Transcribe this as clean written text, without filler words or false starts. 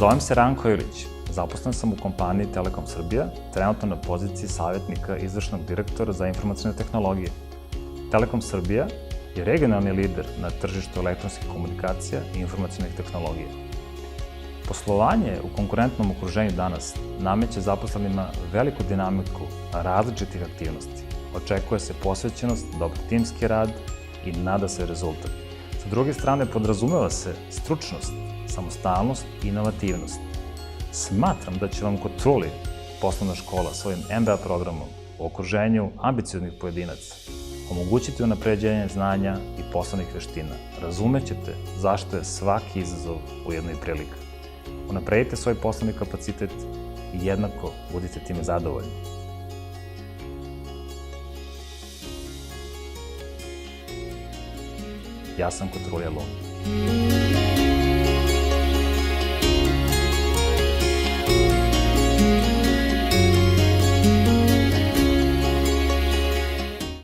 Zovem se Ranko Ilić, zaposlen sam u kompaniji Telekom Srbija, trenutno na poziciji savjetnika izvršnog direktora za informacione tehnologije. Telekom Srbija je regionalni lider na tržištu elektronskih komunikacija i informacionih tehnologija. Poslovanje u konkurentnom okruženju danas nameće zaposlenima veliku dinamiku različitih aktivnosti. Očekuje se posvećenost, dobar timski rad i nada se rezultat. Sa druge strane, podrazumeva se stručnost, samostalnost i inovativnost. Smatram da će vam kod Truli poslovna škola svojim MBA programom u okruženju ambicioznih pojedinaca omogućiti unapređenje znanja i poslovnih veština. Razumećete zašto je svaki izazov ujedno i prilika. Unapredite svoj poslovni kapacitet i jednako budite time zadovoljni. Ja sam Kotrulja Lund.